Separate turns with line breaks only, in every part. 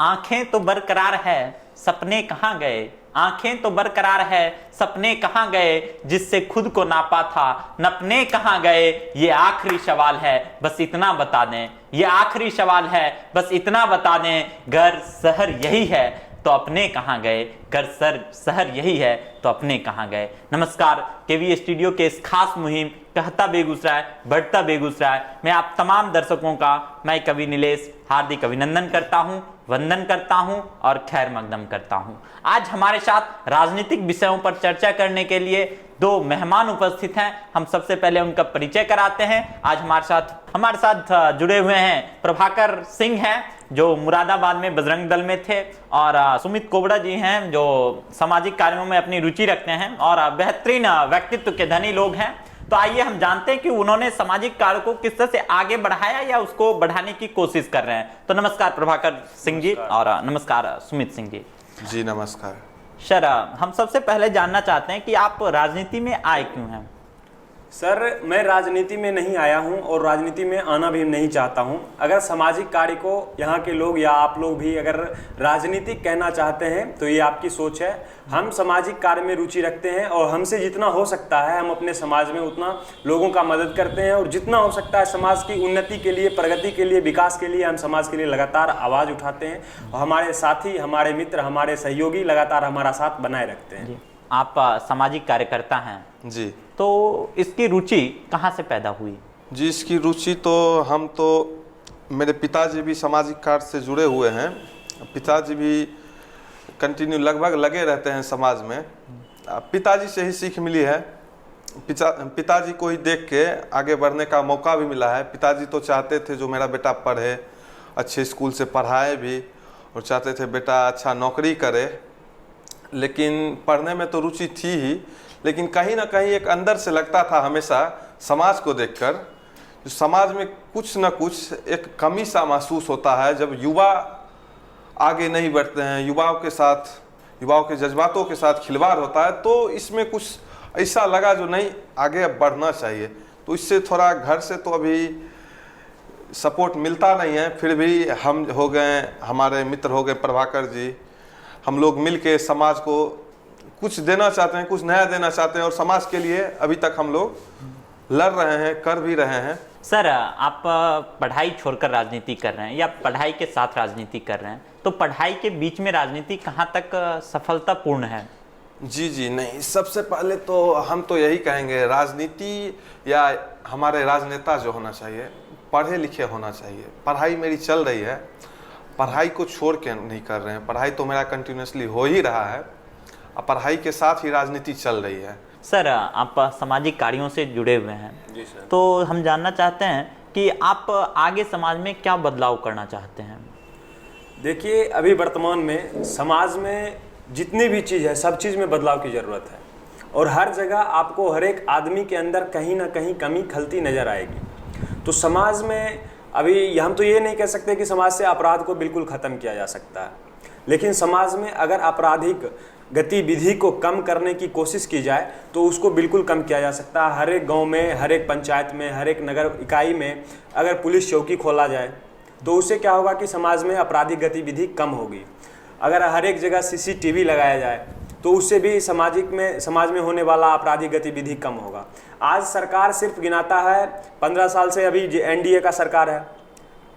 आंखें तो बरकरार है, सपने कहाँ गए? आंखें तो बरकरार है, सपने कहाँ गए? जिससे खुद को नापा था, नपने कहाँ गए? ये आखिरी सवाल है, बस इतना बता दें। ये आखिरी सवाल है, बस इतना बता दें। घर शहर यही है तो अपने कहाँ गए? घर शहर यही है तो अपने कहाँ गए? नमस्कार, केवी स्टूडियो के इस खास मुहिम कहता बेगूसराय बढ़ता बेगूसराय में आप तमाम दर्शकों का मैं कवि नीलेश हार्दिक अभिनंदन करता हूं, वंदन करता हूं और खैर मकदम करता हूं। आज हमारे साथ राजनीतिक विषयों पर चर्चा करने के लिए दो मेहमान उपस्थित हैं। हम सबसे पहले उनका परिचय कराते हैं। आज हमारे साथ जुड़े हुए हैं प्रभाकर सिंह हैं, जो मुरादाबाद में बजरंग दल में थे, और सुमित कोबड़ा जी हैं, जो सामाजिक कार्यों में अपनी रुचि रखते हैं और बेहतरीन व्यक्तित्व के धनी लोग हैं। तो आइए हम जानते हैं कि उन्होंने सामाजिक कार्य को किस तरह से आगे बढ़ाया या उसको बढ़ाने की कोशिश कर रहे हैं। तो नमस्कार प्रभाकर सिंह जी और नमस्कार सुमित सिंह जी।
जी नमस्कार
सर, हम सबसे पहले जानना चाहते हैं कि आप राजनीति में आए क्यों हैं?
सर, मैं राजनीति में नहीं आया हूं और राजनीति में आना भी नहीं चाहता हूं। अगर सामाजिक कार्य को यहाँ के लोग या आप लोग भी अगर राजनीतिक कहना चाहते हैं तो ये आपकी सोच है। हम सामाजिक कार्य में रुचि रखते हैं और हमसे जितना हो सकता है हम अपने समाज में उतना लोगों का मदद करते हैं, और जितना हो सकता है समाज की उन्नति के लिए, प्रगति के लिए, विकास के लिए हम समाज के लिए लगातार आवाज़ उठाते हैं। और हमारे साथी, हमारे मित्र, हमारे सहयोगी लगातार हमारा साथ बनाए रखते हैं।
आप सामाजिक कार्यकर्ता हैं
जी।
तो इसकी रुचि कहाँ से पैदा हुई?
जी, इसकी रुचि तो मेरे पिताजी भी सामाजिक कार्य से जुड़े हुए हैं। पिताजी भी कंटिन्यू लगभग लगे रहते हैं समाज में। पिताजी से ही सीख मिली है। पिताजी को ही देख के आगे बढ़ने का मौका भी मिला है। पिताजी तो चाहते थे जो मेरा बेटा पढ़े, अच्छे स्कूल से पढ़ाए भी, और चाहते थे बेटा अच्छा नौकरी करे। लेकिन पढ़ने में तो रुचि थी ही, लेकिन कहीं ना कहीं एक अंदर से लगता था हमेशा समाज को देखकर, जो समाज में कुछ न कुछ एक कमी सा महसूस होता है जब युवा आगे नहीं बढ़ते हैं, युवाओं के जज्बातों के साथ खिलवाड़ होता है। तो इसमें कुछ ऐसा लगा जो नहीं, आगे अब बढ़ना चाहिए। तो इससे थोड़ा घर से तो अभी सपोर्ट मिलता नहीं है, फिर भी हम हो गए, हमारे मित्र हो गए प्रभाकर जी, हम लोग मिलके समाज को कुछ देना चाहते हैं, कुछ नया देना चाहते हैं, और समाज के लिए अभी तक हम लोग लड़ रहे हैं, कर भी रहे हैं।
सर, आप पढ़ाई छोड़कर राजनीति कर रहे हैं या पढ़ाई के साथ राजनीति कर रहे हैं, तो पढ़ाई के बीच में राजनीति कहाँ तक सफलतापूर्ण है?
जी नहीं, सबसे पहले तो हम तो यही कहेंगे, राजनीति या हमारे राजनेता जो होना चाहिए पढ़े लिखे होना चाहिए। पढ़ाई मेरी चल रही है, पढ़ाई को छोड़ के नहीं कर रहे हैं। पढ़ाई तो मेरा कंटिन्यूसली हो ही रहा है, और पढ़ाई के साथ ही राजनीति चल रही है।
सर, आप सामाजिक कार्यों से जुड़े हुए हैं।
जी सर।
तो हम जानना चाहते हैं कि आप आगे समाज में क्या बदलाव करना चाहते हैं?
देखिए, अभी वर्तमान में समाज में जितनी भी चीज़ है, सब चीज़ में बदलाव की ज़रूरत है, और हर जगह आपको हर एक आदमी के अंदर कहीं ना कहीं कमी खलती नज़र आएगी। तो समाज में अभी हम तो ये नहीं कह सकते कि समाज से अपराध को बिल्कुल ख़त्म किया जा सकता है, लेकिन समाज में अगर आपराधिक गतिविधि को कम करने की कोशिश की जाए तो उसको बिल्कुल कम किया जा सकता है। हर एक गांव में, हर एक पंचायत में, हर एक नगर इकाई में अगर पुलिस चौकी खोला जाए तो उससे क्या होगा कि समाज में आपराधिक गतिविधि कम होगी। अगर हर एक जगह सीसीटीवी लगाया जाए तो उससे भी समाज में होने वाला आपराधिक गतिविधि कम होगा। आज सरकार सिर्फ गिनाता है 15 साल से अभी एनडीए का सरकार है,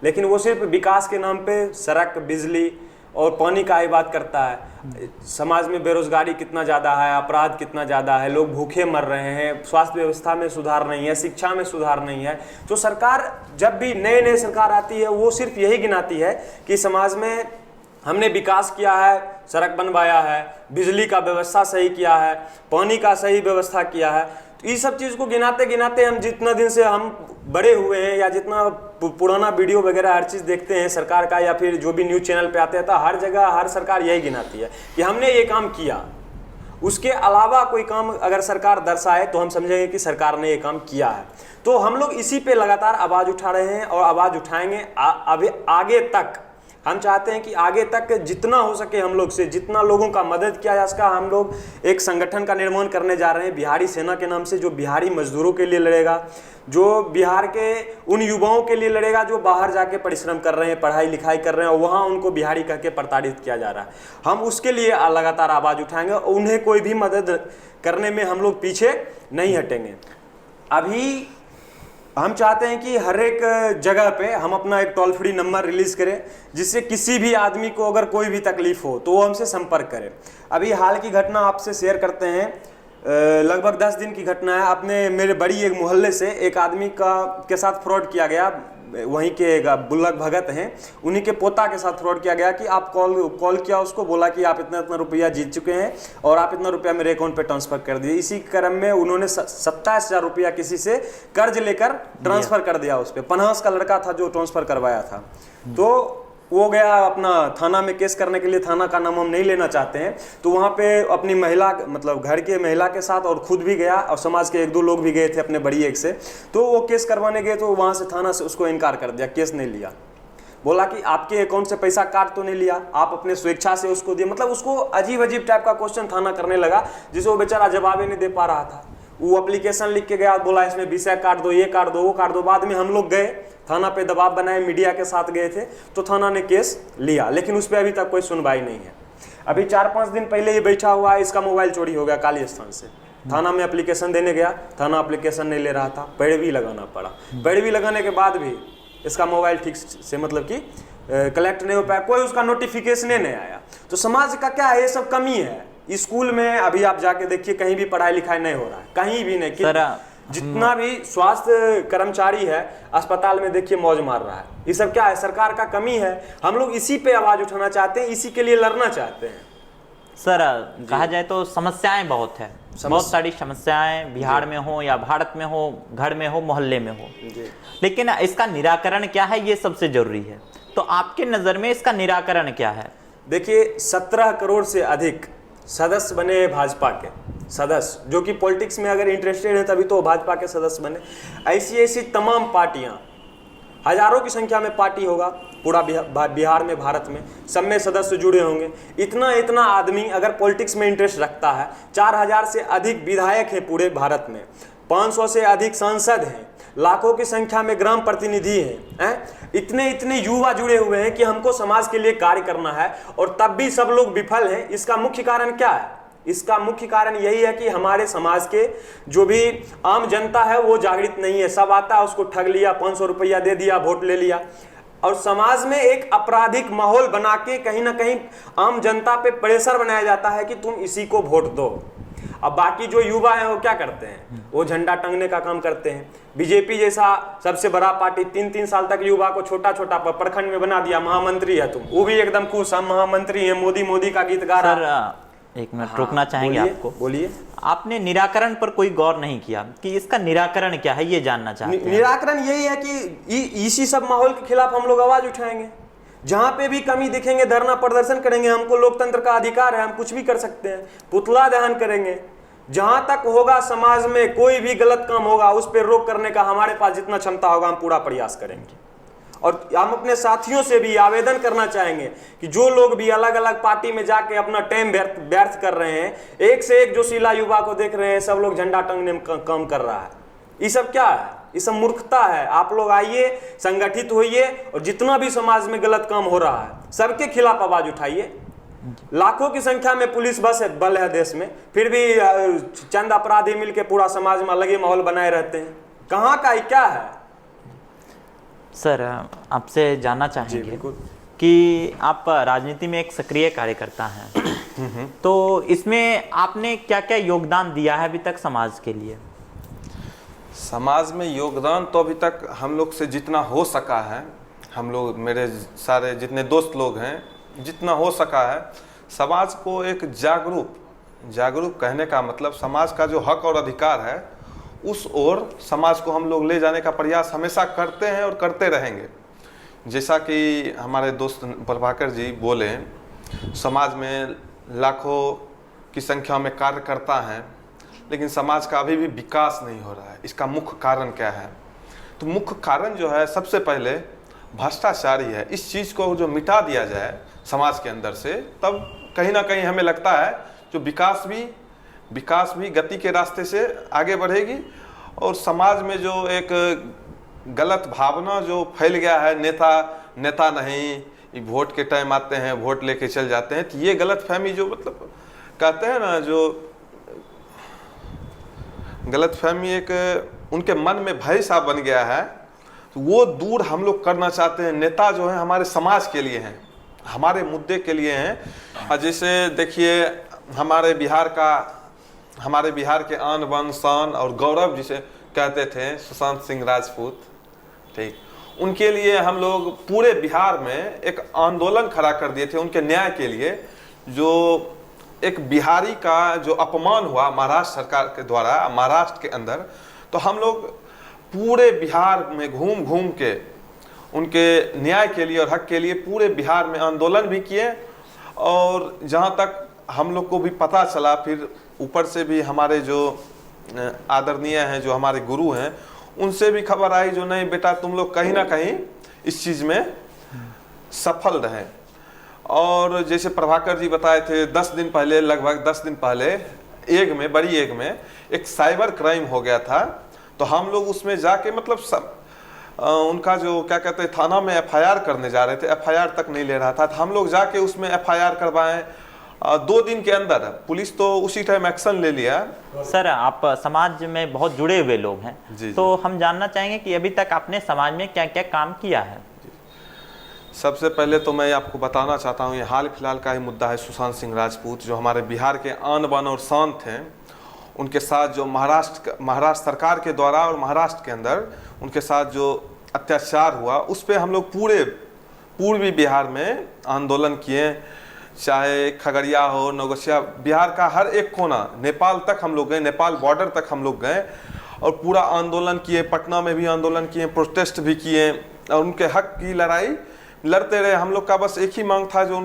लेकिन वो सिर्फ विकास के नाम पे सड़क, बिजली और पानी का ही बात करता है। समाज में बेरोजगारी कितना ज़्यादा है, अपराध कितना ज़्यादा है, लोग भूखे मर रहे हैं, स्वास्थ्य व्यवस्था में सुधार नहीं है, शिक्षा में सुधार नहीं है। तो सरकार जब भी नए सरकार आती है वो सिर्फ यही गिनाती है कि समाज में हमने विकास किया है, सड़क बनवाया है, बिजली का व्यवस्था सही किया है, पानी का सही व्यवस्था किया है। तो ये सब चीज़ को गिनाते गिनाते हम जितना दिन से हम बड़े हुए हैं या जितना पुराना वीडियो वगैरह हर चीज़ देखते हैं सरकार का, या फिर जो भी न्यूज़ चैनल पे आते हैं, तो हर जगह हर सरकार यही गिनाती है कि हमने ये काम किया। उसके अलावा कोई काम अगर सरकार दर्शाए तो हम समझेंगे कि सरकार ने ये काम किया है। तो हम लोग इसी पे लगातार आवाज़ उठा रहे हैं और आवाज़ उठाएंगे आगे तक, हम चाहते हैं कि आगे तक जितना हो सके हम लोग से, जितना लोगों का मदद किया जा सका, हम लोग एक संगठन का निर्माण करने जा रहे हैं बिहारी सेना के नाम से, जो बिहारी मजदूरों के लिए लड़ेगा, जो बिहार के उन युवाओं के लिए लड़ेगा जो बाहर जाके परिश्रम कर रहे हैं, पढ़ाई लिखाई कर रहे हैं और वहाँ उनको बिहारी कह के प्रताड़ित किया जा रहा है। हम उसके लिए लगातार आवाज़ उठाएंगे और उन्हें कोई भी मदद करने में हम लोग पीछे नहीं हटेंगे। अभी हम चाहते हैं कि हर एक जगह पे हम अपना एक टोल फ्री नंबर रिलीज करें, जिससे किसी भी आदमी को अगर कोई भी तकलीफ हो तो वो हमसे संपर्क करें। अभी हाल की घटना आपसे शेयर करते हैं, लगभग 10 दिन की घटना है। अपने मेरे बड़ी एक मोहल्ले से एक आदमी के साथ फ्रॉड किया गया, वहीं के बुल्लक भगत हैं, उन्हीं के पोता के साथ फ्रॉड किया गया कि आप कॉल किया उसको, बोला कि आप इतना इतना रुपया जीत चुके हैं और आप इतना रुपया मेरे अकाउंट पे ट्रांसफर कर दिए। इसी क्रम में उन्होंने 27,000 रुपया किसी से कर्ज लेकर ट्रांसफर कर दिया उस पर। पन्हास का लड़का था जो ट्रांसफर करवाया था, तो वो गया अपना थाना में केस करने के लिए। थाना का नाम हम नहीं लेना चाहते हैं। तो वहाँ पे अपनी महिला, मतलब घर के महिला के साथ और खुद भी गया और समाज के 1-2 लोग भी गए थे अपने बड़ी एक से। तो वो केस करवाने गए तो वहाँ से थाना से उसको इनकार कर दिया, केस नहीं लिया। बोला कि आपके अकाउंट से पैसा काट तो नहीं लिया, आप अपने स्वेच्छा से उसको दिए। मतलब उसको अजीब अजीब टाइप का क्वेश्चन थाना करने लगा, जिसे वो बेचारा जवाब ही नहीं दे पा रहा था। वो एप्लीकेशन लिख के गया, बोला इसमें विषय काट दो, ये काट दो, वो काट दो। बाद में हम लोग गए थाना पे, दबाव बनाए, मीडिया के साथ गए थे, तो थाना ने केस लिया, लेकिन उस पर अभी तक कोई सुनवाई नहीं है। अभी 4-5 दिन पहले ये बैठा हुआ है, इसका मोबाइल चोरी हो गया काली स्थान से। थाना में एप्लीकेशन देने गया, थाना एप्लीकेशन नहीं ले रहा था, पैरवी लगाना पड़ा। पैरवी लगाने के बाद भी इसका मोबाइल ठीक से मतलब कि कलेक्ट नहीं हो पाया, कोई उसका नोटिफिकेशन नहीं आया। तो समाज का क्या है, ये सब कमी है। स्कूल में अभी आप जाके देखिए, कहीं भी पढ़ाई लिखाई नहीं हो रहा है, कहीं भी नहीं। जितना भी स्वास्थ्य कर्मचारी है अस्पताल में देखिए मौज मार रहा है। ये सब क्या है, सरकार का कमी है। हम लोग इसी पे आवाज उठाना चाहते हैं, इसी के लिए लड़ना चाहते हैं।
सर कहा जाए तो समस्याएं बहुत है, बहुत सारी समस्याएं बिहार में हो या भारत में हो, घर में हो, मोहल्ले में हो, लेकिन इसका निराकरण क्या है ये सबसे जरूरी है। तो आपके नजर में इसका निराकरण क्या है?
देखिए 17 करोड़ से अधिक सदस्य बने भाजपा के सदस्य, जो कि पॉलिटिक्स में अगर इंटरेस्टेड है तभी तो भाजपा के सदस्य बने। ऐसी ऐसी तमाम पार्टियां, हजारों की संख्या में पार्टी होगा पूरा बिहार में, भारत में, सब में सदस्य जुड़े होंगे। इतना आदमी अगर पॉलिटिक्स में इंटरेस्ट रखता है, 4000 से अधिक विधायक हैं पूरे भारत में, 500 से अधिक सांसद हैं, लाखों की संख्या में ग्राम प्रतिनिधि हैं, इतने युवा जुड़े हुए हैं कि हमको समाज के लिए कार्य करना है, और तब भी सब लोग विफल हैं। इसका मुख्य कारण क्या है? इसका मुख्य कारण यही है कि हमारे समाज के जो भी आम जनता है वो जागृत नहीं है। सब आता है, उसको ठग लिया, 500 रुपया दे दिया, वोट ले लिया, और समाज में एक आपराधिक माहौल बना के कहीं ना कहीं आम जनता पे प्रेशर बनाया जाता है कि तुम इसी को वोट दो। अब बाकी जो युवा है वो क्या करते हैं, वो झंडा टंगने का काम करते हैं। बीजेपी जैसा सबसे बड़ा पार्टी 3-3 साल तक युवा को छोटा छोटा प्रखंड में बना दिया, महामंत्री है तुम, वो भी एकदम खुश, हम महामंत्री हैं, मोदी का गीत गा रहा है।
एक मिनट रोकना चाहेंगे आपको।
बोलिए।
आपने निराकरण पर कोई गौर नहीं किया कि इसका निराकरण क्या है, ये जानना चाहते हैं।
निराकरण यही है कि इसी सब माहौल के खिलाफ हम लोग आवाज उठाएंगे। जहां पे भी कमी दिखेंगे धरना प्रदर्शन करेंगे। हमको लोकतंत्र का अधिकार है, हम कुछ भी कर सकते हैं, पुतला दहन करेंगे। जहां तक होगा समाज में कोई भी गलत काम होगा उस पर रोक करने का हमारे पास जितना क्षमता होगा हम पूरा प्रयास करेंगे। और हम अपने साथियों से भी आवेदन करना चाहेंगे कि जो लोग भी अलग अलग पार्टी में जाके अपना टाइम व्यर्थ कर रहे हैं, एक से एक जोशीला युवा को देख रहे हैं, सब लोग झंडा टंगने में काम कर रहा है। ये सब क्या है? ये सब मूर्खता है। आप लोग आइए, संगठित होइए, और जितना भी समाज में गलत काम हो रहा है सबके खिलाफ आवाज उठाइए। लाखों की संख्या में पुलिस बल है देश में, फिर भी चंद अपराधी मिलकर पूरा समाज में अलग ही माहौल बनाए रहते हैं। कहाँ का क्या है?
सर आपसे जानना चाहेंगे कि आप राजनीति में एक सक्रिय कार्यकर्ता हैं, तो इसमें आपने क्या क्या योगदान दिया है अभी तक समाज के लिए?
समाज में योगदान तो अभी तक हम लोग से जितना हो सका है, हम लोग, मेरे सारे जितने दोस्त लोग हैं, जितना हो सका है समाज को एक जागरूक कहने का मतलब समाज का जो हक और अधिकार है उस ओर समाज को हम लोग ले जाने का प्रयास हमेशा करते हैं और करते रहेंगे। जैसा कि हमारे दोस्त प्रभाकर जी बोले, समाज में लाखों की संख्या में कार्यकर्ता हैं, लेकिन समाज का अभी भी विकास नहीं हो रहा है। इसका मुख्य कारण क्या है? तो मुख्य कारण जो है, सबसे पहले भ्रष्टाचारी है, इस चीज़ को जो मिटा दिया जाए समाज के अंदर से, तब कहीं ना कहीं हमें लगता है जो विकास भी गति के रास्ते से आगे बढ़ेगी। और समाज में जो एक गलत भावना जो फैल गया है, नेता नहीं, ये वोट के टाइम आते हैं, वोट लेके चल जाते हैं, तो ये गलत फहमी जो मतलब कहते हैं ना, जो गलत फहमी एक उनके मन में भय सा बन गया है, तो वो दूर हम लोग करना चाहते हैं। नेता जो है हमारे समाज के लिए हैं, हमारे मुद्दे के लिए हैं। जैसे देखिए हमारे बिहार के आन बान शान और गौरव जिसे कहते थे सुशांत सिंह राजपूत, ठीक, उनके लिए हम लोग पूरे बिहार में एक आंदोलन खड़ा कर दिए थे उनके न्याय के लिए। जो एक बिहारी का जो अपमान हुआ महाराष्ट्र सरकार के द्वारा महाराष्ट्र के अंदर, तो हम लोग पूरे बिहार में घूम घूम के उनके न्याय के लिए और हक के लिए पूरे बिहार में आंदोलन भी किए। और जहाँ तक हम लोग को भी पता चला, फिर ऊपर से भी हमारे जो आदरणीय हैं, जो हमारे गुरु हैं, उनसे भी खबर आई जो नहीं बेटा तुम लोग कहीं ना कहीं इस चीज़ में सफल रहे। और जैसे प्रभाकर जी बताए थे 10 दिन पहले, लगभग 10 दिन पहले बड़ी एग में एक साइबर क्राइम हो गया था। तो हम लोग उसमें जाके मतलब सब उनका जो क्या कहते हैं थाना में एफआईआर करने जा रहे थे, एफआईआर तक नहीं ले रहा था, तो हम लोग जाके उसमें एफआईआर करवाएं। 2 दिन के अंदर पुलिस तो उसी टाइम एक्शन ले लिया।
सर आप समाज में बहुत जुड़े हुए लोग हैं, तो हम जानना चाहेंगे कि अभी तक आपने समाज में क्या क्या काम किया है।
सबसे पहले तो मैं आपको बताना चाहता हूँ, ये हाल फिलहाल का ही मुद्दा है सुशांत सिंह राजपूत, जो हमारे बिहार के आन बान और शान थे। उनके साथ जो महाराष्ट्र सरकार के द्वारा और महाराष्ट्र के अंदर उनके साथ जो अत्याचार हुआ, उस पर हम लोग पूरे पूर्वी बिहार में आंदोलन किए। चाहे खगड़िया हो, नौगछिया, बिहार का हर एक कोना, नेपाल तक हम लोग गए, नेपाल बॉर्डर तक हम लोग गए और पूरा आंदोलन किए। पटना में भी आंदोलन किए, प्रोटेस्ट भी किए और उनके हक की लड़ाई लड़ते रहे। हम लोग का बस एक ही मांग था, जो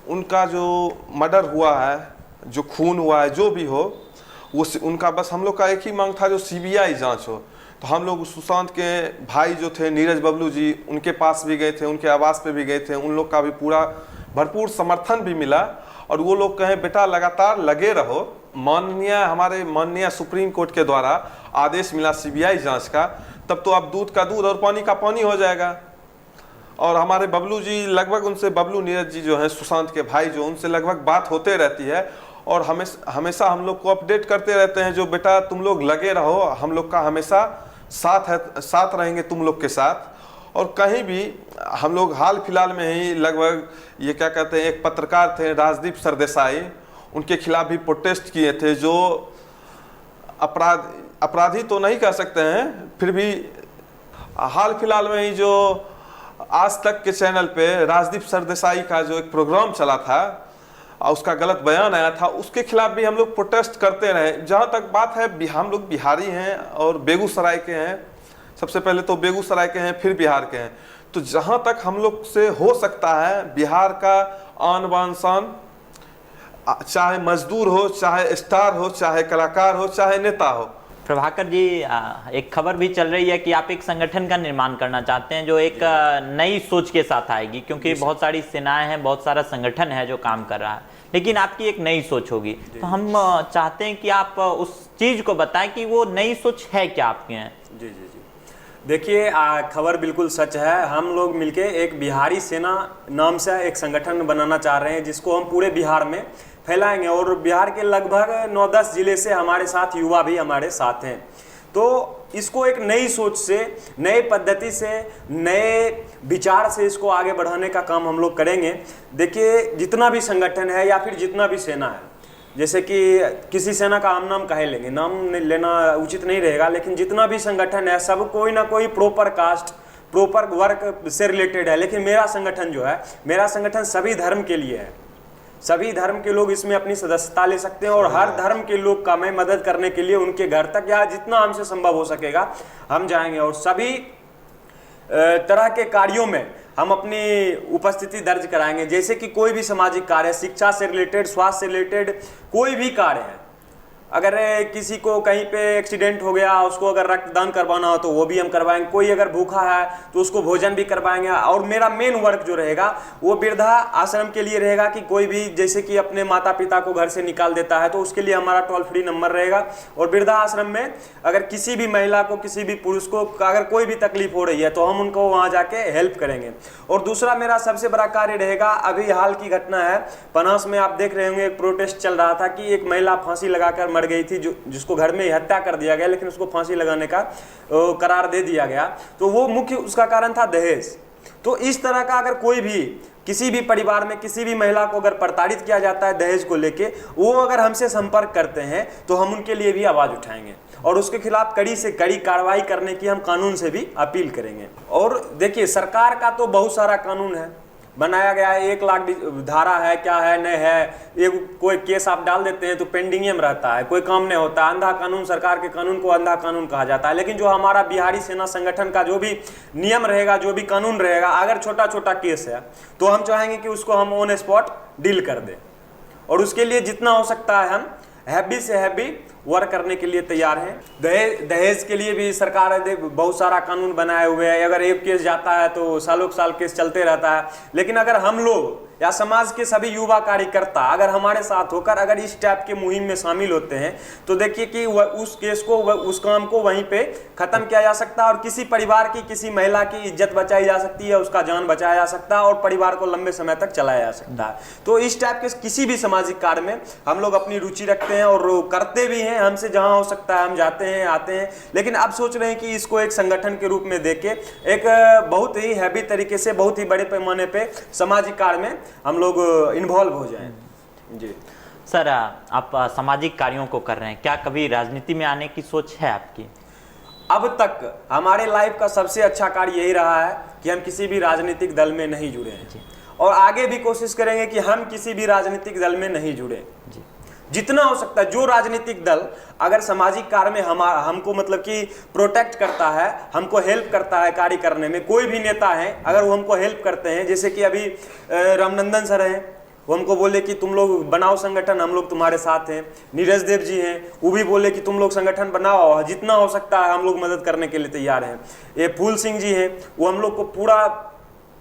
उनका जो मर्डर हुआ है, जो खून हुआ है, जो भी हो, वो उनका बस हम लोग का एक ही मांग था, जो सीबीआई जांच हो। तो हम लोग सुशांत के भाई जो थे नीरज बबलू जी, उनके पास भी गए थे, उनके आवास पे भी गए थे, उन लोग का भी पूरा भरपूर समर्थन भी मिला। और वो लोग कहें बेटा लगातार लगे रहो, हमारे माननीय सुप्रीम कोर्ट के द्वारा आदेश मिला सीबीआई जांच का, तब तो अब दूध का दूध और पानी का पानी हो जाएगा। और हमारे बबलू जी, लगभग उनसे बबलू नीरज जी जो हैं सुशांत के भाई, जो उनसे लगभग बात होते रहती है और हमेशा हम लोग को अपडेट करते रहते हैं, जो बेटा तुम लोग लगे रहो, हम लोग का हमेशा साथ रहेंगे तुम लोग के साथ। और कहीं भी हम लोग हाल फिलहाल में ही लगभग ये क्या कहते हैं, एक पत्रकार थे राजदीप सरदेसाई, उनके खिलाफ भी प्रोटेस्ट किए थे। जो अपराधी तो नहीं कह सकते हैं, फिर भी हाल फिलहाल में ही जो आज तक के चैनल पे राजदीप सरदेसाई का जो एक प्रोग्राम चला था, उसका गलत बयान आया था, उसके खिलाफ भी हम लोग प्रोटेस्ट करते रहे। जहाँ तक बात है, हम लोग बिहारी हैं और बेगूसराय के हैं, सबसे पहले तो बेगूसराय के हैं, फिर बिहार के हैं। तो जहाँ तक हम लोग से हो सकता है, बिहार का आन बान शान, चाहे मजदूर हो, चाहे स्टार हो, चाहे कलाकार हो, चाहे नेता हो।
प्रभाकर जी, एक खबर भी चल रही है कि आप एक संगठन का निर्माण करना चाहते हैं, जो एक नई सोच के साथ आएगी, क्योंकि बहुत सारी सेनाएं हैं, बहुत सारा संगठन है जो काम कर रहा है, लेकिन आपकी एक नई सोच होगी। तो हम चाहते हैं कि आप उस चीज को बताएं कि वो नई सोच है क्या आपके हैं।
जी जी जी, देखिए खबर बिल्कुल सच है। हम लोग मिलके एक बिहारी सेना नाम से एक संगठन बनाना चाह रहे हैं, जिसको हम पूरे बिहार में फैलाएंगे। और बिहार के लगभग 9-10 जिले से हमारे साथ युवा भी हमारे साथ हैं। तो इसको एक नई सोच से, नए पद्धति से, नए विचार से इसको आगे बढ़ाने का काम हम लोग करेंगे। देखिए जितना भी संगठन है या फिर जितना भी सेना है, जैसे कि किसी सेना का हम नाम कहे लेंगे, नाम लेना उचित नहीं रहेगा, लेकिन जितना भी संगठन है सब कोई ना कोई प्रॉपर कास्ट, प्रॉपर वर्क से रिलेटेड है। लेकिन मेरा संगठन जो है, मेरा संगठन सभी धर्म के लिए है। सभी धर्म के लोग इसमें अपनी सदस्यता ले सकते हैं और हर धर्म के लोग का मैं मदद करने के लिए उनके घर तक या जितना हमसे संभव हो सकेगा हम जाएंगे। और सभी तरह के कार्यों में हम अपनी उपस्थिति दर्ज कराएंगे। जैसे कि कोई भी सामाजिक कार्य, शिक्षा से रिलेटेड, स्वास्थ्य से रिलेटेड कोई भी कार्य है, अगर किसी को कहीं पे एक्सीडेंट हो गया, उसको अगर रक्तदान करवाना हो तो वो भी हम करवाएंगे। कोई अगर भूखा है तो उसको भोजन भी करवाएंगे। और मेरा मेन वर्क जो रहेगा वो वृद्धा आश्रम के लिए रहेगा कि कोई भी जैसे कि अपने माता पिता को घर से निकाल देता है तो उसके लिए हमारा टोल फ्री नंबर रहेगा। और वृद्धा आश्रम में अगर किसी भी महिला को, किसी भी पुरुष को अगर कोई भी तकलीफ हो रही है तो हम उनको वहां जाके हेल्प करेंगे। और दूसरा मेरा सबसे बड़ा कार्य रहेगा, अभी हाल की घटना है पनास में, आप देख रहे होंगे एक प्रोटेस्ट चल रहा था कि एक महिला फांसी लगाकर मर गई थी, जिसको घर में हत्या कर दिया गया, लेकिन उसको फांसी लगाने का करार दे दिया गया। तो वो मुख्य उसका कारण था दहेज। तो इस तरह का अगर कोई भी किसी भी परिवार में किसी भी महिला को अगर प्रताड़ित किया जाता है दहेज को लेके, वो अगर हमसे संपर्क करते हैं तो हम उनके लिए भी आवाज उठाएंगे और उसके खिलाफ कड़ी से कड़ी कार्रवाई करने की हम कानून से भी अपील करेंगे। और देखिए, सरकार का तो बहुत सारा कानून है, बनाया गया है, 1 लाख धारा है, क्या है नहीं है, एक कोई केस आप डाल देते हैं तो पेंडिंग में रहता है, कोई काम नहीं होता। अंधा कानून, सरकार के कानून को अंधा कानून कहा जाता है। लेकिन जो हमारा बिहारी सेना संगठन का जो भी नियम रहेगा, जो भी कानून रहेगा, अगर छोटा छोटा केस है तो हम चाहेंगे कि उसको हम ऑन स्पॉट डील कर दें। और उसके लिए जितना हो सकता है हम हैवी से हैवी वर्क करने के लिए तैयार हैं। दहेज के लिए भी सरकार बहुत सारा कानून बनाए हुए हैं। अगर एक केस जाता है तो सालों साल केस चलते रहता है। लेकिन अगर हम लोग या समाज के सभी युवा कार्यकर्ता अगर हमारे साथ होकर अगर इस टाइप के मुहिम में शामिल होते हैं तो देखिए कि उस केस को, उस काम को वहीं पे खत्म किया जा सकता है और किसी परिवार की, किसी महिला की इज्जत बचाई जा सकती है, उसका जान बचाया जा सकता है और परिवार को लंबे समय तक चलाया जा सकता है। तो इस टाइप के किसी भी सामाजिक कार्य में हम लोग अपनी रुचि रखते हैं और करते भी हैं। हमसे जहां हो सकता है हम जाते हैं, आते हैं। लेकिन अब सोच रहे हैं कि इसको एक संगठन के रूप में देके एक बहुत ही हैवी तरीके से, बहुत ही बड़े पैमाने पे सामाजिक कार्य में हम लोग इन्वॉल्व हो जाएं। जी
सर, आप सामाजिक कार्यों को कर रहे हैं, क्या कभी राजनीति में आने की सोच है आपकी?
अब तक हमारे लाइफ का सबसे अच्छा कार्य यही रहा है कि हम किसी भी राजनीतिक दल में नहीं जुड़े हैं और आगे भी कोशिश करेंगे कि हम किसी भी राजनीतिक दल में नहीं जुड़े। जितना हो सकता है जो राजनीतिक दल अगर सामाजिक कार्य में हमको मतलब कि प्रोटेक्ट करता है, हमको हेल्प करता है कार्य करने में, कोई भी नेता है अगर वो हमको हेल्प करते हैं, जैसे कि अभी रामनंदन सर हैं, वो हमको बोले कि तुम लोग बनाओ संगठन, हम लोग तुम्हारे साथ हैं। नीरज देव जी हैं, वो भी बोले कि तुम लोग संगठन बनाओ, जितना हो सकता है हम लोग मदद करने के लिए तैयार हैं। ये फूल सिंह जी हैं, वो हम लोग को पूरा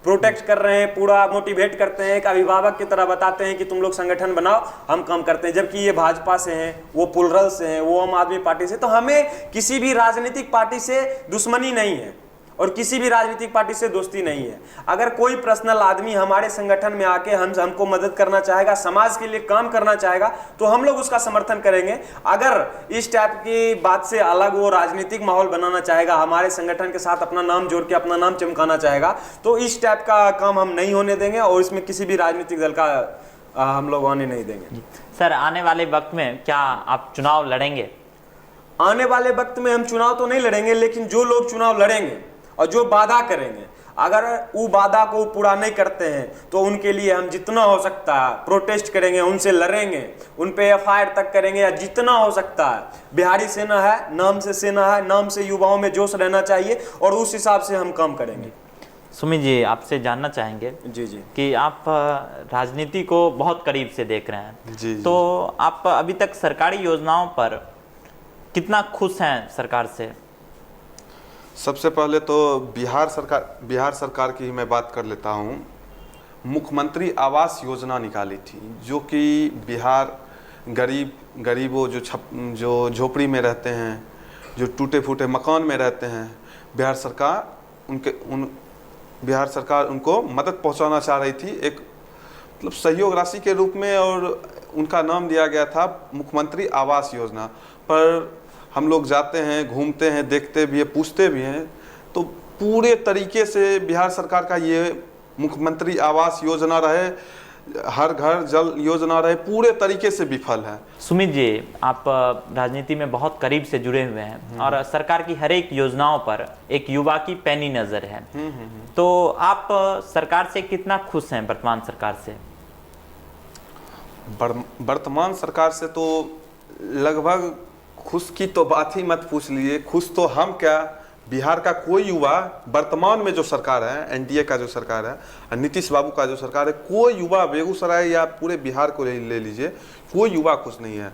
प्रोटेक्ट कर रहे हैं, पूरा मोटिवेट करते हैं, एक अभिभावक की तरह बताते हैं कि तुम लोग संगठन बनाओ, हम काम करते हैं। जबकि ये भाजपा से हैं, वो पुलरल से हैं, वो आम आदमी पार्टी से। तो हमें किसी भी राजनीतिक पार्टी से दुश्मनी नहीं है और किसी भी राजनीतिक पार्टी से दोस्ती नहीं है। अगर कोई पर्सनल आदमी हमारे संगठन में आके हमको मदद करना चाहेगा, समाज के लिए काम करना चाहेगा, तो हम लोग उसका समर्थन करेंगे। अगर इस टाइप की बात से अलग वो राजनीतिक माहौल बनाना चाहेगा, हमारे संगठन के साथ अपना नाम जोड़ के अपना नाम चमकाना चाहेगा, तो इस टाइप का काम हम नहीं होने देंगे और इसमें किसी भी राजनीतिक दल का हम लोग आने नहीं देंगे।
सर, आने वाले वक्त में क्या आप चुनाव लड़ेंगे?
आने वाले वक्त में हम चुनाव तो नहीं लड़ेंगे, लेकिन जो लोग चुनाव लड़ेंगे और जो वादा करेंगे, अगर वो वादा को पूरा नहीं करते हैं तो उनके लिए हम जितना हो सकता है प्रोटेस्ट करेंगे, उनसे लड़ेंगे, उन पे एफआईआर तक करेंगे, या जितना हो सकता है। बिहारी सेना है, नाम से सेना है, नाम से युवाओं में जोश रहना चाहिए और उस हिसाब से हम काम करेंगे।
सुमित जी, आपसे जानना चाहेंगे
जी
कि आप राजनीति को बहुत करीब से देख रहे हैं,
जी।
तो आप अभी तक सरकारी योजनाओं पर कितना खुश हैं सरकार से?
सबसे पहले तो बिहार सरकार की ही मैं बात कर लेता हूँ। मुख्यमंत्री आवास योजना निकाली थी, जो कि बिहार गरीबों जो झोपड़ी में रहते हैं, जो टूटे फूटे मकान में रहते हैं, बिहार सरकार उनको मदद पहुंचाना चाह रही थी, एक मतलब सहयोग राशि के रूप में, और उनका नाम दिया गया था मुख्यमंत्री आवास योजना। पर हम लोग जाते हैं, घूमते हैं, देखते भी हैं, पूछते भी हैं, तो पूरे तरीके से बिहार सरकार का ये मुख्यमंत्री आवास योजना रहे, हर घर जल योजना रहे, पूरे तरीके से विफल है।
सुमित जी, आप राजनीति में बहुत करीब से जुड़े हुए हैं और सरकार की हर एक योजनाओं पर एक युवा की पैनी नजर है, तो आप सरकार से कितना खुश हैं? वर्तमान सरकार से?
वर्तमान सरकार से तो लगभग खुश की तो बात ही मत पूछ लीजिए। खुश तो हम क्या, बिहार का कोई युवा, वर्तमान में जो सरकार है, एनडीए का जो सरकार है, नीतीश बाबू का जो सरकार है, कोई युवा बेगूसराय या पूरे बिहार को ले लीजिए, कोई युवा खुश नहीं है।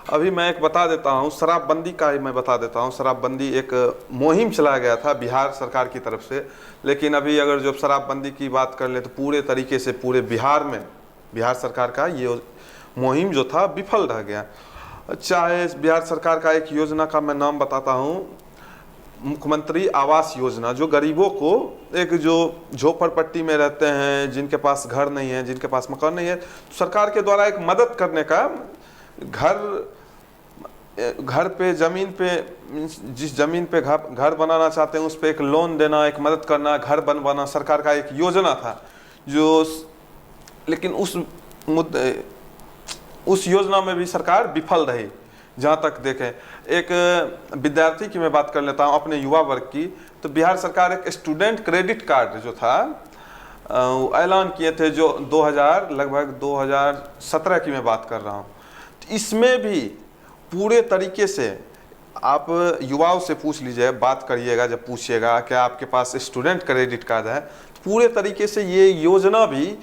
अभी मैं एक बता देता हूँ, शराबबंदी का ही मैं बता देता हूँ। शराबबंदी एक मुहिम चलाया गया था बिहार सरकार की तरफ से, लेकिन अभी अगर जो शराबबंदी की बात कर ले तो पूरे तरीके से पूरे बिहार में बिहार सरकार का ये मुहिम जो था विफल रह गया। चाहे बिहार सरकार का एक योजना का मैं नाम बताता हूँ, मुख्यमंत्री आवास योजना, जो गरीबों को एक जो झोपड़पट्टी में रहते हैं, जिनके पास घर नहीं है, जिनके पास मकान नहीं है, सरकार के द्वारा एक मदद करने का, घर पे ज़मीन पे जिस ज़मीन पे घर बनाना चाहते हैं उस पे एक लोन देना, एक मदद करना, घर बनवाना सरकार का एक योजना था जो, लेकिन उस योजना में भी सरकार विफल रही। जहाँ तक देखें, एक विद्यार्थी की मैं बात कर लेता हूँ अपने युवा वर्ग की, तो बिहार सरकार एक स्टूडेंट क्रेडिट कार्ड जो था ऐलान किए थे, जो लगभग 2017 की मैं बात कर रहा हूँ। इसमें भी पूरे तरीके से आप युवाओं से पूछ लीजिए, बात करिएगा, जब पूछिएगा क्या आपके पास स्टूडेंट क्रेडिट कार्ड है, तो पूरे तरीके से ये योजना भी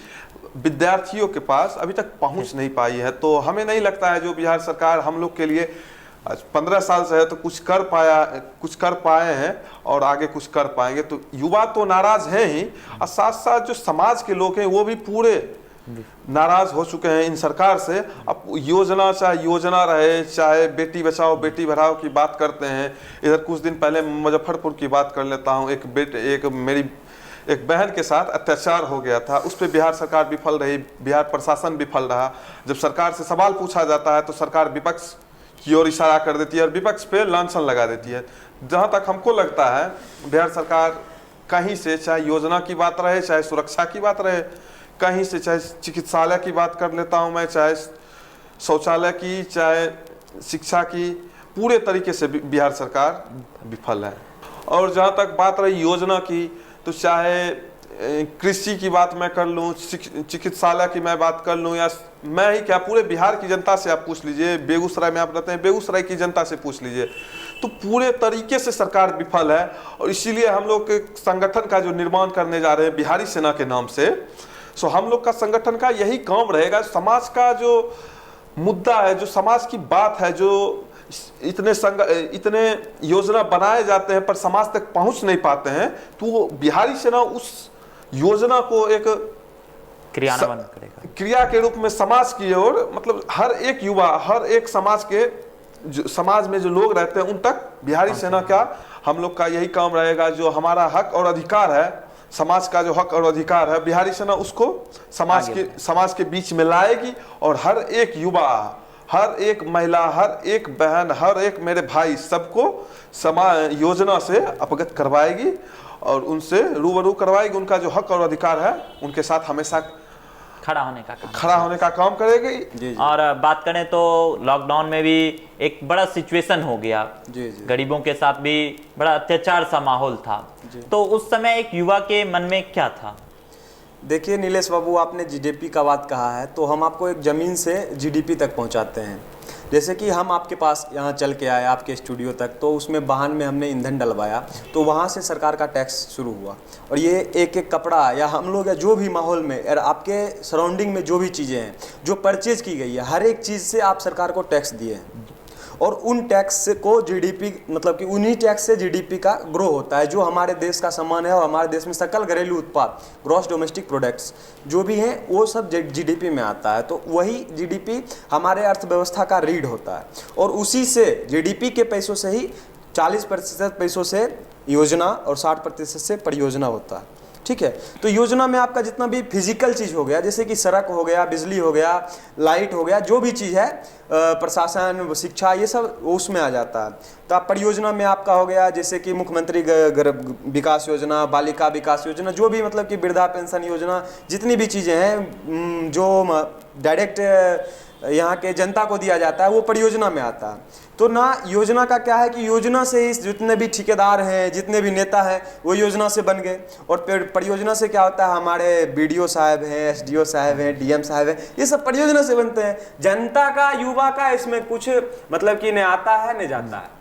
विद्यार्थियों के पास अभी तक पहुंच नहीं पाई है। तो हमें नहीं लगता है जो बिहार सरकार हम लोग के लिए 15 साल से है तो कुछ कर पाए हैं और आगे कुछ कर पाएंगे। तो युवा तो नाराज हैं ही, और साथ साथ जो समाज के लोग हैं वो भी पूरे नाराज हो चुके हैं इन सरकार से। अब योजना, चाहे योजना रहे, चाहे बेटी बचाओ बेटी पढ़ाओ की बात करते हैं। इधर कुछ दिन पहले मुजफ्फरपुर की बात कर लेता हूँ, एक मेरी एक बहन के साथ अत्याचार हो गया था, उस पर बिहार सरकार विफल रही, बिहार प्रशासन विफल रहा। जब सरकार से सवाल पूछा जाता है तो सरकार विपक्ष की ओर इशारा कर देती है और विपक्ष पे लांछन लगा देती है। जहाँ तक हमको लगता है बिहार सरकार कहीं से, चाहे योजना की बात रहे, चाहे सुरक्षा की बात रहे, कहीं से, चाहे चिकित्सालय की बात कर लेता हूँ मैं, चाहे शौचालय की, चाहे शिक्षा की, पूरे तरीके से बिहार सरकार विफल है। और जहाँ तक बात रही योजना की, तो चाहे कृषि की बात मैं कर लूँ, चिकित्सालय की मैं बात कर लूँ, या मैं ही क्या पूरे बिहार की जनता से आप पूछ लीजिए, बेगूसराय में आप रहते हैं, बेगूसराय की जनता से पूछ लीजिए, तो पूरे तरीके से सरकार विफल है। और इसीलिए हम लोग एक संगठन का जो निर्माण करने जा रहे हैं बिहारी सेना के नाम से, सो हम लोग का संगठन का यही काम रहेगा, समाज का जो मुद्दा है, जो समाज की बात है, जो इतने योजना बनाए जाते हैं पर समाज तक पहुंच नहीं पाते हैं, तो वो बिहारी सेना उस योजना को एक
क्रियान्वयन करेगा,
क्रिया के रूप में समाज की ओर, मतलब हर एक युवा, हर एक समाज में जो लोग रहते हैं उन तक बिहारी सेना का, हम लोग का यही काम रहेगा। जो हमारा हक और अधिकार है, समाज का जो हक और अधिकार है, बिहारी सेना उसको समाज के बीच में लाएगी, और हर एक युवा, हर एक महिला, हर एक बहन, हर एक मेरे भाई, सबको योजना से अवगत करवाएगी और उनसे रूबरू करवाएगी। उनका जो हक और अधिकार है उनके साथ हमेशा
खड़ा होने का काम
करेगी।
और बात करें तो लॉकडाउन में भी एक बड़ा सिचुएशन हो गया, गरीबों के साथ भी बड़ा अत्याचार सा माहौल था, तो उस समय एक युवा के मन में क्या था?
देखिए नीलेश बाबू, आपने जीडीपी का बात कहा है, तो हम आपको एक ज़मीन से जीडीपी तक पहुंचाते हैं। जैसे कि हम आपके पास यहाँ चल के आए आपके स्टूडियो तक, तो उसमें वाहन में हमने ईंधन डलवाया, तो वहाँ से सरकार का टैक्स शुरू हुआ। और ये एक एक कपड़ा या हम लोग या जो भी माहौल में और आपके सराउंडिंग में जो भी चीज़ें हैं जो परचेज की गई है, हर एक चीज़ से आप सरकार को टैक्स दिए हैं। और उन टैक्स को जीडीपी, मतलब कि उन्हीं टैक्स से जीडीपी का ग्रो होता है, जो हमारे देश का सामान है और हमारे देश में सकल घरेलू उत्पाद, ग्रॉस डोमेस्टिक प्रोडक्ट्स जो भी हैं, वो सब जीडीपी में आता है। तो वही जीडीपी हमारे अर्थव्यवस्था का रीढ़ होता है, और उसी से जीडीपी के पैसों से ही 40% पैसों से योजना और 60% से परियोजना होता है। ठीक है, तो योजना में आपका जितना भी फिजिकल चीज़ हो गया, जैसे कि सड़क हो गया, बिजली हो गया, लाइट हो गया, जो भी चीज़ है, प्रशासन, शिक्षा, ये सब उसमें आ जाता है। तो आप परियोजना में आपका हो गया जैसे कि मुख्यमंत्री विकास योजना, बालिका विकास योजना, जो भी मतलब कि वृद्धा पेंशन योजना, जितनी भी चीज़ें हैं जो डायरेक्ट यहाँ के जनता को दिया जाता है, वो परियोजना में आता है। तो ना योजना का क्या है कि योजना से ही जितने भी ठेकेदार हैं, जितने भी नेता हैं, वो योजना से बन गए। और परियोजना से क्या होता है, हमारे बीडीओ साहब हैं, एसडीओ साहब हैं, डीएम साहब हैं, ये सब परियोजना से बनते हैं। जनता का, युवा का इसमें कुछ मतलब कि नहीं आता है, नहीं जाता है।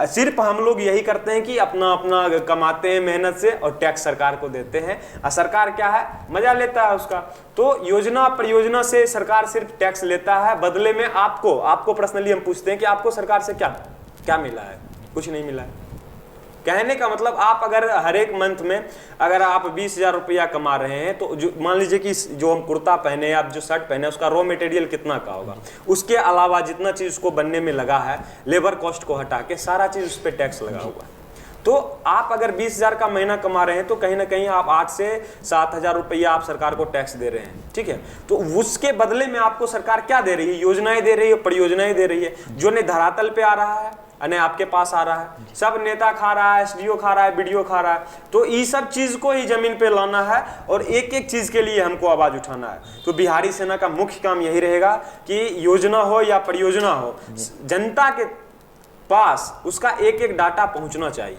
सिर्फ हम लोग यही करते हैं कि अपना अपना कमाते हैं मेहनत से और टैक्स सरकार को देते हैं, और सरकार क्या है, मजा लेता है उसका। तो योजना परियोजना से सरकार सिर्फ टैक्स लेता है, बदले में आपको पर्सनली हम पूछते हैं कि आपको सरकार से क्या क्या मिला है? कुछ नहीं मिला है। कहने का मतलब आप अगर हर एक मंथ में अगर आप 20,000 रुपया कमा रहे हैं तो जो मान लीजिए कि जो हम कुर्ता पहने या जो शर्ट पहने उसका रॉ मटेरियल कितना का होगा, उसके अलावा जितना चीज उसको बनने में लगा है, लेबर कॉस्ट को हटा के सारा चीज उस पर टैक्स लगा हुआ है। तो आप अगर 20,000 का महीना कमा रहे हैं तो कहीं ना कहीं आप 8 से 7,000 रुपया आप सरकार को टैक्स दे रहे हैं, ठीक है। तो उसके बदले में आपको सरकार क्या दे रही है? योजनाएं दे रही है, परियोजनाएं दे रही है, जो ने धरातल पे आ रहा है अने आपके पास आ रहा है। सब नेता खा रहा है, एसडीओ खा रहा है, बीडीओ खा रहा है। तो ये सब चीज को ही जमीन पे लाना है और एक एक चीज के लिए हमको आवाज उठाना है। तो बिहारी सेना का मुख्य काम यही रहेगा कि योजना हो या परियोजना हो, जनता के पास उसका एक एक डाटा पहुंचना चाहिए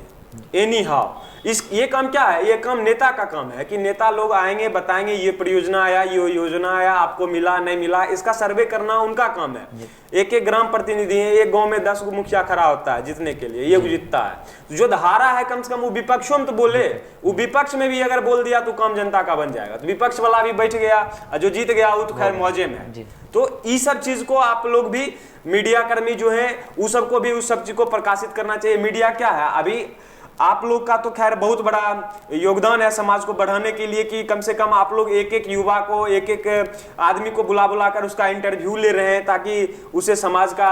एनी हाउ। ये काम क्या है? ये काम नेता का काम है कि नेता लोग आएंगे, बताएंगे ये परियोजना आया, ये योजना आया, आपको मिला नहीं मिला, इसका सर्वे करना उनका काम है। एक एक ग्राम प्रतिनिधि है, एक गांव में 10 मुखिया खड़ा होता है जीतने के लिए, ये जीतता है। जो हारा है कम से कम वो विपक्षों में तो बोले, वो विपक्ष में भी अगर बोल दिया तो काम जनता का बन जाएगा। तो विपक्ष वाला भी बैठ गया और जो जीत गया वो तो खैर मौजे में है। तो इस सब चीज को आप लोग भी, मीडिया कर्मी जो है वो सबको भी उस सब चीज को प्रकाशित करना चाहिए। मीडिया क्या है, अभी आप लोग का तो खैर बहुत बड़ा योगदान है समाज को बढ़ाने के लिए कि कम से कम आप लोग एक एक युवा को, एक एक आदमी को बुला बुला कर उसका इंटरव्यू ले रहे हैं, ताकि उसे समाज का,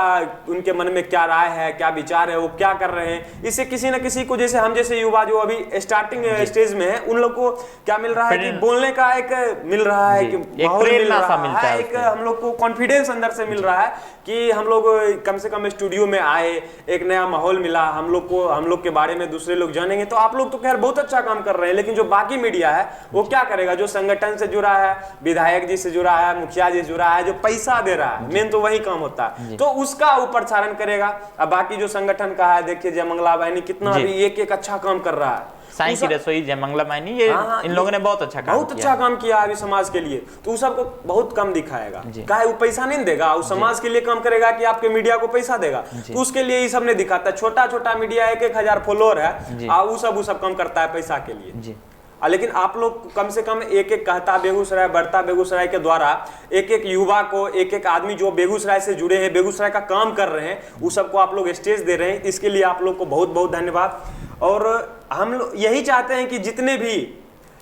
उनके मन में क्या राय है, क्या विचार है, वो क्या कर रहे हैं। इससे किसी न किसी को, जैसे हम जैसे युवा जो अभी स्टार्टिंग स्टेज में है, उन लोग को क्या मिल रहा है कि बोलने का एक मिल रहा है, कि माहौल मिल रहा है, एक हम लोग को कॉन्फिडेंस अंदर से मिल रहा है कि हम लोग कम से कम स्टूडियो में आए, एक नया माहौल मिला हम लोग को, हम लोग के बारे में दूसरे लोग जानेंगे। तो आप लोग तो खैर बहुत अच्छा काम कर रहे हैं, लेकिन जो बाकी मीडिया है वो क्या करेगा? जो संगठन से जुड़ा है, विधायक जी से जुड़ा है, मुखिया जी से जुड़ा है, जो पैसा दे रहा है, मेन तो वही काम होता है, तो उसका ऊपर प्रचारण करेगा। अब बाकी जो संगठन का है, देखिए जयमंगला वाहिनी कितना भी एक एक अच्छा काम कर रहा है,
साईं की रसोई, जयमंगला वाहिनी, ये इन लोगों ने बहुत अच्छा काम
किया अभी समाज के लिए। तो उस सबको बहुत कम दिखाएगा, क्या है वो पैसा नहीं देगा, वो समाज के लिए काम करेगा कि आपके मीडिया को पैसा देगा, तो उसके लिए ये सब नहीं दिखाता। छोटा छोटा मीडिया 1-1 हजार फॉलोअर है, वो सब काम करता है पैसा के लिए। लेकिन आप लोग कम से कम एक एक कहता बेगूसराय, बढ़ता बेगूसराय के द्वारा एक एक युवा को, एक एक आदमी जो बेगूसराय से जुड़े हैं, बेगूसराय का काम कर रहे हैं, उस सबको आप लोग स्टेज दे रहे हैं। इसके लिए आप लोग को बहुत बहुत धन्यवाद। और हम लोग यही चाहते हैं कि जितने भी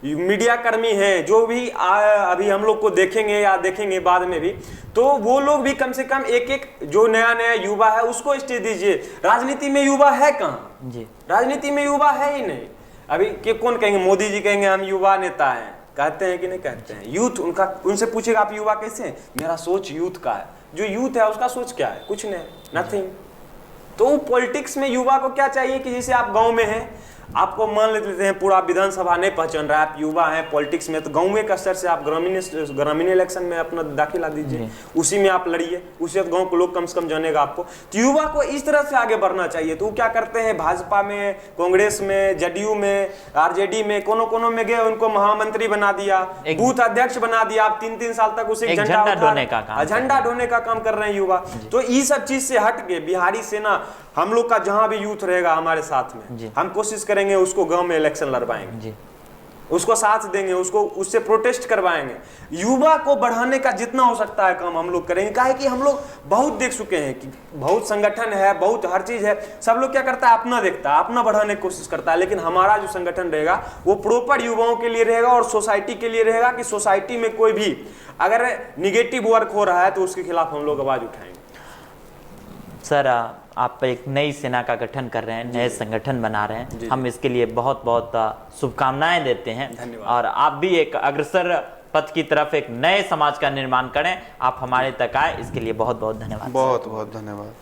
मीडिया कर्मी हैं, जो भी अभी हम लोग को देखेंगे या देखेंगे बाद में भी, तो वो लोग भी कम से कम एक एक जो नया नया युवा है उसको स्टेज दीजिए। राजनीति में युवा है कहाँ? राजनीति में युवा है ही नहीं। अभी के कौन कहेंगे? मोदी जी कहेंगे हम युवा नेता हैं, कहते हैं कि नहीं कहते हैं? यूथ उनका, उनसे पूछेगा आप युवा कैसे हैं? मेरा सोच यूथ का है। जो यूथ है उसका सोच क्या है? कुछ नहीं, नथिंग। तो पॉलिटिक्स में युवा को क्या चाहिए कि जैसे आप गांव में हैं, आपको मान लेते हैं पूरा विधानसभा नहीं पहचान रहा है, आप युवा हैं पॉलिटिक्स में, तो गांव के स्तर से आप ग्रामीण इलेक्शन में अपना दाखिला दीजिए, उसी में आप लड़िए, उससे गांव को लोग कम से कम जानेगा आपको। तो युवा को इस तरह से आगे बढ़ना चाहिए। तो वो क्या करते हैं, भाजपा में, कांग्रेस में, जदयू में, आरजेडी में, कोनो कोनो में गए, उनको महामंत्री बना दिया, बूथ अध्यक्ष बना दिया। आप 3-3 साल तक उसे झंडा ढोने का काम कर रहे हैं युवा। तो ये सब चीज से हट के बिहारी सेना, हम लोग का जहां भी यूथ रहेगा हमारे साथ में, हम कोशिश करेंगे उसको गांव में इलेक्शन लड़वाएंगे, उसको साथ देंगे, उसको उससे प्रोटेस्ट करवाएंगे। युवा को बढ़ाने का जितना हो सकता है काम हम लोग करेंगे। काहे कि हम लोग बहुत देख चुके हैं कि बहुत संगठन है, बहुत हर चीज है, सब लोग क्या करता है, अपना देखता है, अपना बढ़ाने की कोशिश करता है। लेकिन हमारा जो संगठन रहेगा वो प्रॉपर युवाओं के लिए रहेगा और सोसाइटी के लिए रहेगा, कि सोसाइटी में कोई भी अगर निगेटिव वर्क हो रहा है तो उसके खिलाफ हम लोग आवाज उठाएंगे।
सर, आप एक नई सेना का गठन कर रहे हैं, नए संगठन बना रहे हैं, हम इसके लिए बहुत बहुत शुभकामनाएं देते हैं। और आप भी एक अग्रसर पथ की तरफ एक नए समाज का निर्माण करें। आप हमारे तक आए, इसके लिए बहुत बहुत धन्यवाद।
बहुत बहुत धन्यवाद।